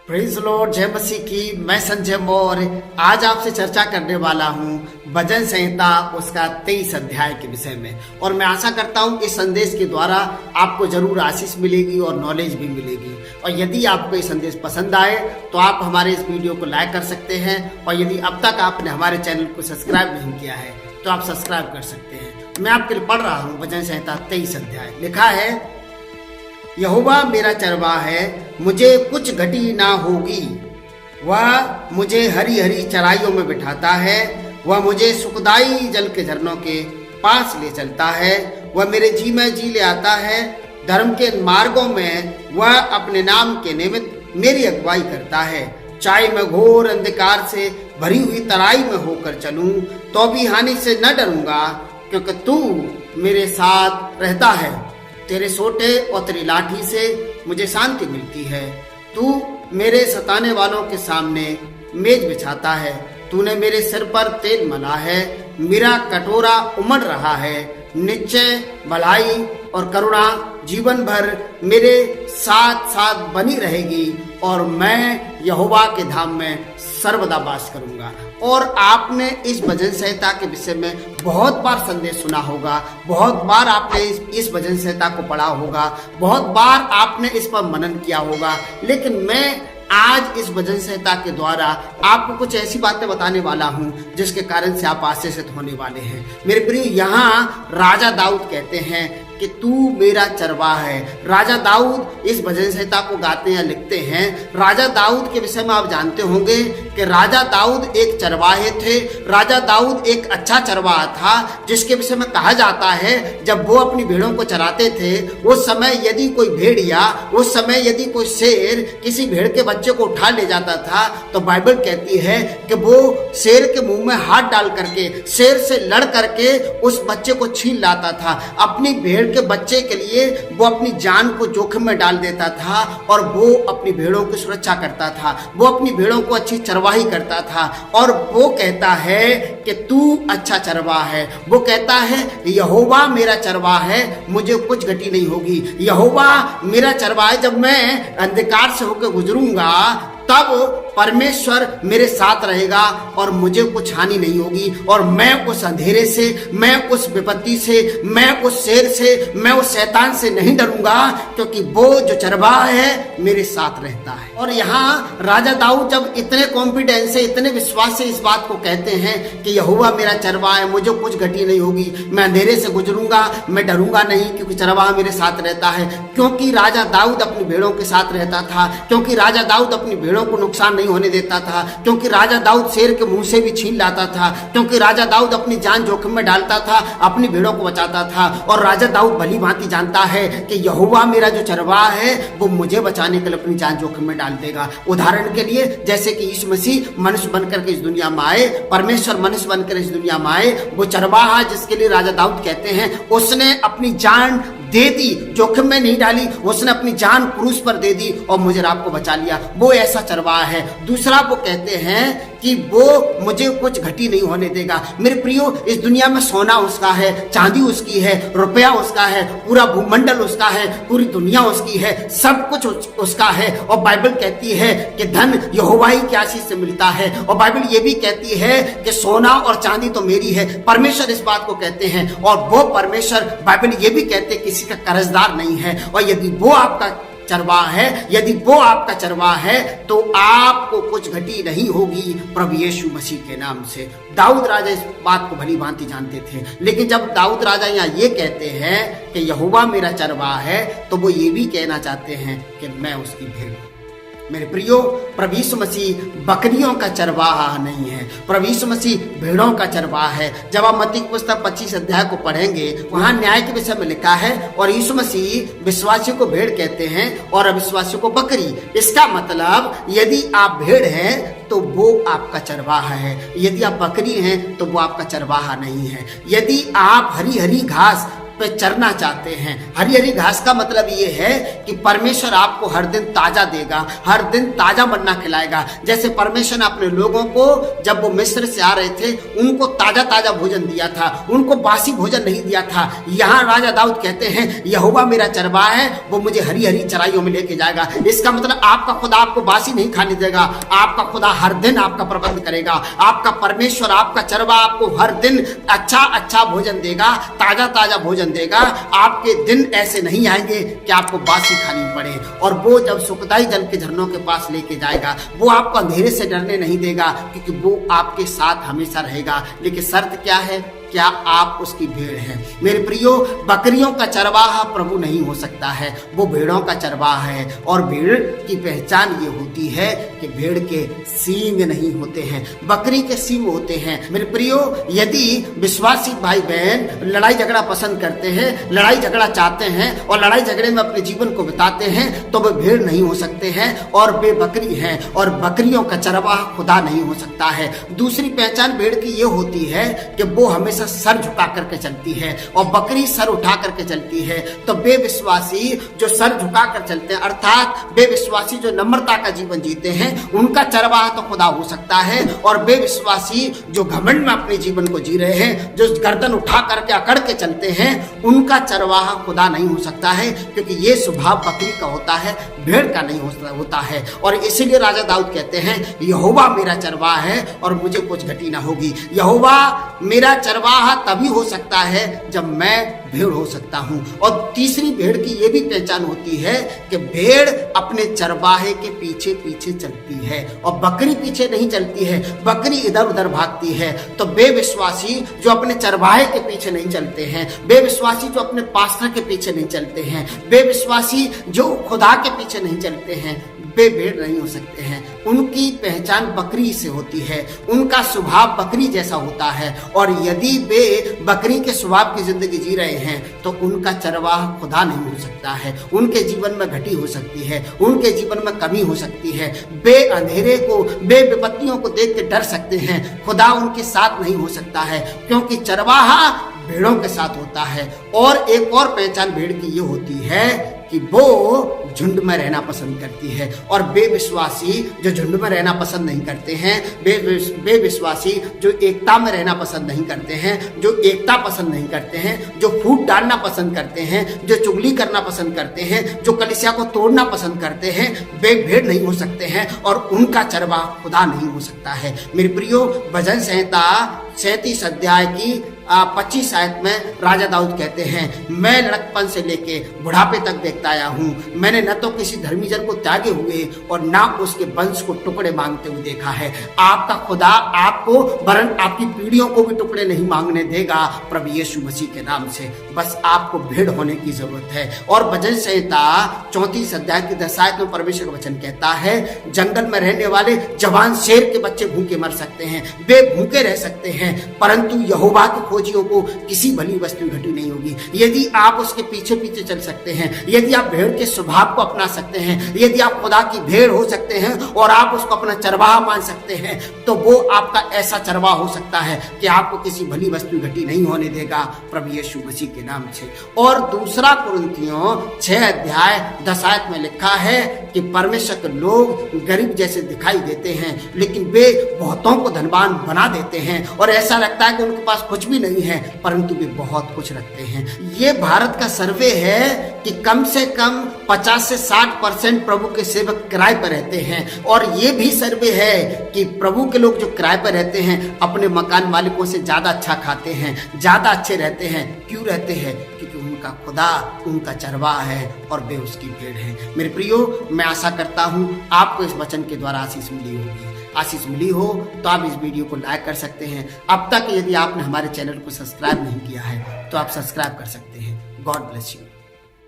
Praise Lord, जय मसीह की। मैं संजय मौर्य आज आपसे चर्चा करने वाला हूँ भजन संहिता उसका 23 अध्याय के विषय में। और मैं आशा करता हूँ इस संदेश के द्वारा आपको जरूर आशीष मिलेगी और नॉलेज भी मिलेगी। और यदि आपको ये संदेश पसंद आए तो आप हमारे इस वीडियो को लाइक कर सकते हैं। और यदि अब तक आपने हमारे चैनल को सब्सक्राइब नहीं किया है तो आप सब्सक्राइब कर सकते हैं। मैं आपके लिए पढ़ रहा हूँ भजन संहिता 23 अध्याय। लिखा है, यहोवा मेरा चरवाहा है, मुझे कुछ घटी ना होगी। वह मुझे हरी हरी चराइयों में बिठाता है। वह मुझे सुखदाई जल के झरनों के पास ले चलता है। वह मेरे जी में जी ले आता है। धर्म के मार्गों में वह अपने नाम के निमित्त मेरी अगुवाई करता है। चाहे मैं घोर अंधकार से भरी हुई तराई में होकर चलूं तो भी हानि से न डरूंगा, क्योंकि तू मेरे साथ रहता है। तेरे सोटे और तेरी लाठी से मुझे शांति मिलती है। तू मेरे सताने वालों के सामने मेज बिछाता है। तूने मेरे सिर पर तेल मला है। मेरा कटोरा उमड़ रहा है। निश्चय भलाई और करुणा जीवन भर मेरे साथ साथ बनी रहेगी, और मैं यहोवा के धाम में सर्वदा वास करूंगा। और आपने इस भजन संहिता के विषय में बहुत बार संदेश सुना होगा, बहुत बार आपने इस भजन संहिता को पढ़ा होगा, बहुत बार आपने इस पर मनन किया होगा। लेकिन मैं आज इस भजन संहिता के द्वारा आपको कुछ ऐसी बातें बताने वाला हूं जिसके कारण से आप आशीषित होने वाले हैं। मेरे प्रिय, यहाँ राजा दाऊद कहते हैं कि तू मेरा चरवाहा है। राजा दाऊद इस भजन संहिता को गाते हैं, लिखते हैं। राजा दाऊद के विषय में आप जानते होंगे कि राजा दाऊद एक चरवाहे थे। राजा दाऊद एक अच्छा चरवाहा था, जिसके विषय में कहा जाता है जब वो अपनी भेड़ों को चराते थे, उस समय यदि कोई भेड़िया, उस समय यदि कोई शेर किसी भेड़ के बच्चे को उठा ले जाता था तो बाइबल कहती है कि वो शेर के मुंह में हाथ डाल करके, शेर से लड़ करके उस बच्चे को छीन लाता था। अपनी भेड़ के बच्चे के लिए वो अपनी जान को जोखिम में डाल देता था, और वो अपनी भेड़ों की सुरक्षा करता था। वो अपनी भेड़ों को अच्छी चरवाही करता था। और वो कहता है कि तू अच्छा चरवाहा है। वो कहता है, यहोवा मेरा चरवाहा है, मुझे कुछ घटी नहीं होगी। यहोवा मेरा चरवाहा है। जब मैं अंधकार से होकर गुजरूंगा तब परमेश्वर मेरे साथ रहेगा और मुझे कुछ हानि नहीं होगी। और मैं उस अंधेरे से, मैं उस विपत्ति से, मैं उस शेर से, मैं उस शैतान से नहीं डरूंगा, क्योंकि वो जो चरवाहा है मेरे साथ रहता है। और यहाँ राजा दाऊद जब इतने कॉन्फिडेंस से, इतने विश्वास से इस बात को कहते हैं कि यहोवा मेरा चरवाहा है, मुझे कुछ घटी नहीं होगी, मैं अंधेरे से गुजरूंगा, मैं डरूंगा नहीं, क्योंकि चरवाहा मेरे साथ रहता है। क्योंकि राजा दाऊद अपनी भेड़ों के साथ रहता था, क्योंकि राजा दाऊद अपनी भेड़ों को नुकसान नहीं होने देता था, क्योंकि राजा दाऊद शेर के मुंह से भी छीन लाता था, क्योंकि राजा दाऊद अपनी जान जोखिम में डालता था, अपनी भेड़ों को बचाता था। और राजा दाऊद भली भांति जानता है कि यहोवा मेरा जो चरवाहा है वो मुझे बचाने के लिए अपनी जान जोखिम में डाल देगा। उदाहरण के लिए, जैसे कि यीशु मसीह मनुष्य बनकर के इस दुनिया में आए, परमेश्वर मनुष्य बनकर इस दुनिया में आए, वो चरवाहा जिसके लिए राजा दाऊद कहते हैं, उसने अपनी जान दे दी, जोखिम में नहीं डाली, उसने अपनी जान क्रूस पर दे दी और मुझे और आपको बचा लिया। वो ऐसा चरवाहा है। दूसरा, वो कहते हैं कि वो मुझे कुछ घटी नहीं होने देगा। मेरे प्रियो, इस दुनिया में सोना उसका है, चांदी उसकी है, रुपया उसका है, पूरा भूमंडल उसका है, पूरी दुनिया उसकी है, सब कुछ उसका है। और बाइबल कहती है कि धन यहोवा ही की आशीष से मिलता है। और बाइबल ये भी कहती है कि सोना और चांदी तो मेरी है। परमेश्वर इस बात को कहते हैं, और वो परमेश्वर, बाइबल ये भी कहते हैं, किसी का कर्जदार नहीं है। और यदि वो आपका चरवाहा है, यदि वो आपका चरवाहा है, तो आपको कुछ घटी नहीं होगी प्रभु यीशु मसीह के नाम से। दाऊद राजा इस बात को भली भांति जानते थे। लेकिन जब दाऊद राजा यहाँ ये कहते हैं कि यहोवा मेरा चरवाहा है, तो वो ये भी कहना चाहते हैं कि मैं उसकी भेड़ हूं। मेरे प्रियो, प्रभु यीशु मसीह बकरियों का चरवाहा नहीं है, प्रभु यीशु मसीह भेड़ों का चरवाहा है। जब आप मत्ती की पुस्तक 25 अध्याय को पढ़ेंगे, वहां न्याय के विषय में लिखा है, और यीशु मसीह विश्वासियों को भेड़ कहते हैं और अविश्वासियों को बकरी। इसका मतलब, यदि आप भेड़ हैं तो वो आपका चरवाहा है, यदि आप बकरी हैं तो वो आपका चरवाहा नहीं है। यदि आप हरी हरी घास पे चरना चाहते हैं। हरी हरी घास का मतलब ये है कि परमेश्वर आपको हर दिन ताजा देगा, हर दिन ताजा मन्ना खिलाएगा। जैसे परमेश्वर ने अपने लोगों को जब वो मिस्र से आ रहे थे उनको ताजा ताजा भोजन दिया था, उनको बासी भोजन नहीं दिया था। यहाँ राजा दाऊद कहते हैं यहोवा मेरा चरवाहा है, वो मुझे हरी हरी चराइयों में लेके जाएगा। इसका मतलब आपका खुदा आपको बासी नहीं खाने देगा, आपका खुदा हर दिन आपका प्रबंध करेगा। आपका परमेश्वर आपका चरवाहा आपको हर दिन अच्छा अच्छा भोजन देगा, ताजा ताजा भोजन देगा। आपके दिन ऐसे नहीं आएंगे कि आपको बासी खानी पड़े। और वो जब सुखदाई जल के झरनों के पास लेके जाएगा, वो आपको अंधेरे से डरने नहीं देगा, क्योंकि वो आपके साथ हमेशा रहेगा। लेकिन शर्त क्या है? क्या आप उसकी भेड़ हैं? मेरे प्रियो, बकरियों का चरवाहा प्रभु नहीं हो सकता है, वो भेड़ों का चरवाहा है। और भेड़ की पहचान ये होती है कि भेड़ के सींग नहीं होते हैं, बकरी के सींग होते हैं। मेरे प्रियो, यदि विश्वासी भाई बहन लड़ाई झगड़ा पसंद करते हैं, लड़ाई झगड़ा चाहते हैं और लड़ाई झगड़े में अपने जीवन को बिताते हैं, तो वे भेड़ नहीं हो सकते हैं और वे बकरी हैं। और बकरियों का चरवाहा खुदा नहीं हो सकता है। दूसरी पहचान भेड़ की ये होती है कि वो हमेशा सर झुका करके चलती है और बकरी सर उठा करके चलती है। तो बेविश्वासी जो सर झुका कर चलते हैं, अर्थात बेविश्वासी जो नम्रता का जीवन जीते हैं, उनका चरवाहा तो खुदा हो सकता है। और बेविश्वासी जो घमंड में अपने जीवन को जी रहे हैं, जो गर्दन उठा करके अकड़ के चलते हैं, उनका चरवाहा खुदा नहीं हो सकता है, क्योंकि ये स्वभाव बकरी का होता है, भेड़ का नहीं होता है। और इसीलिए राजा दाऊद कहते हैं यहोवा मेरा चरवाहा है और मुझे कुछ घटी ना होगी। यहोवा मेरा चरवाहा तभी हो सकता है जब मैं भेड़ हो सकता हूं। और तीसरी भेड़ की यह भी पहचान होती है कि भेड़ अपने चरवाहे के पीछे पीछे चलती है और बकरी पीछे नहीं चलती है, बकरी इधर उधर भागती है। तो बेविश्वासी जो अपने चरवाहे के पीछे नहीं चलते हैं, बेविश्वासी जो अपने पास्टर के पीछे नहीं चलते हैं, बेविश्वासी जो खुदा के पीछे नहीं चलते हैं, वे भेड़ नहीं हो सकते हैं। उनकी पहचान बकरी से होती है, उनका स्वभाव बकरी जैसा होता है। और यदि वे बकरी के स्वभाव की जिंदगी जी रहे हैं तो उनका चरवाहा खुदा नहीं हो सकता है। उनके जीवन में घटी हो सकती है, उनके जीवन में कमी हो सकती है। वे अंधेरे को, वे विपत्तियों को देख के डर सकते हैं, खुदा उनके साथ नहीं हो सकता है, क्योंकि चरवाहा भेड़ों के साथ होता है। और एक और पहचान भेड़ की ये होती है कि वो झुंड में रहना पसंद करती है। और बेविश्वासी जो झुंड में रहना पसंद नहीं करते हैं, बेविश्वासी जो एकता में रहना पसंद नहीं करते हैं, जो एकता पसंद नहीं करते हैं, जो फूट डालना पसंद करते हैं, जो चुगली करना पसंद करते हैं, जो कलीसिया को तोड़ना पसंद करते हैं, वे भेड़ नहीं हो सकते हैं और उनका चरवाहा खुदा नहीं हो सकता है। मेरे प्रियो, भजन संहिता 37 अध्याय की 25 आयत में राजा दाऊद कहते हैं मैं लड़कपन से लेके बुढ़ापे तक देखता आया हूँ, मैंने न तो किसी धर्मी जन को त्यागे हुए और ना उसके वंश को टुकड़े मांगते हुए देखा है। आपका खुदा आपको वरन आपकी पीढ़ियों को भी टुकड़े नहीं मांगने देगा प्रभु यीशु मसीह के नाम से। बस आपको भेड़ होने की जरूरत है। और भजन संहिता 34 अध्याय की 10 आयत में परमेश्वर का वचन कहता है जंगल में रहने वाले जवान शेर के बच्चे भूखे मर सकते हैं, वे भूखे रह सकते हैं, परंतु यहोवा के खोजियों को किसी भली वस्तु घटी नहीं होगी। यदि आप उसके पीछे पीछे चल सकते हैं, यदि आप भेड़ के स्वभाव को अपना सकते हैं, यदि आप खुदा की भेड़ हो सकते हैं और आप उसको अपना चरवाहा मान सकते हैं, तो वो आपका ऐसा चरवाहा हो सकता है कि आपको किसी भली वस्तु घटी नहीं होने देगा प्रभु यीशु मसीह के नाम से। और दूसरा कुरिन्थियों 6 अध्याय 10 आयत में लिखा है कि परमेश्वर के लोग गरीब जैसे दिखाई देते हैं, लेकिन वे बहुतों को धनवान बना देते हैं और ऐसा लगता है कि उनके पास कुछ भी नहीं है, परंतु वे बहुत कुछ रखते हैं। ये भारत का सर्वे है कि कम से कम 50 से 60% प्रभु के सेवक किराए पर रहते हैं। और ये भी सर्वे है कि प्रभु के लोग जो किराए पर रहते हैं अपने मकान मालिकों से ज्यादा अच्छा खाते हैं, ज्यादा अच्छे रहते हैं। क्यों रहते हैं? क्योंकि उनका खुदा उनका चरवाहा है और वे उसकी भेड़ है। मेरे प्रियो, मैं आशा करता हूँ आपको इस वचन के द्वारा आशीष मिली होगी। आशीष मिली हो तो आप इस वीडियो को लाइक कर सकते हैं। अब तक यदि आपने हमारे चैनल को सब्सक्राइब नहीं किया है तो आप सब्सक्राइब कर सकते हैं। God bless you.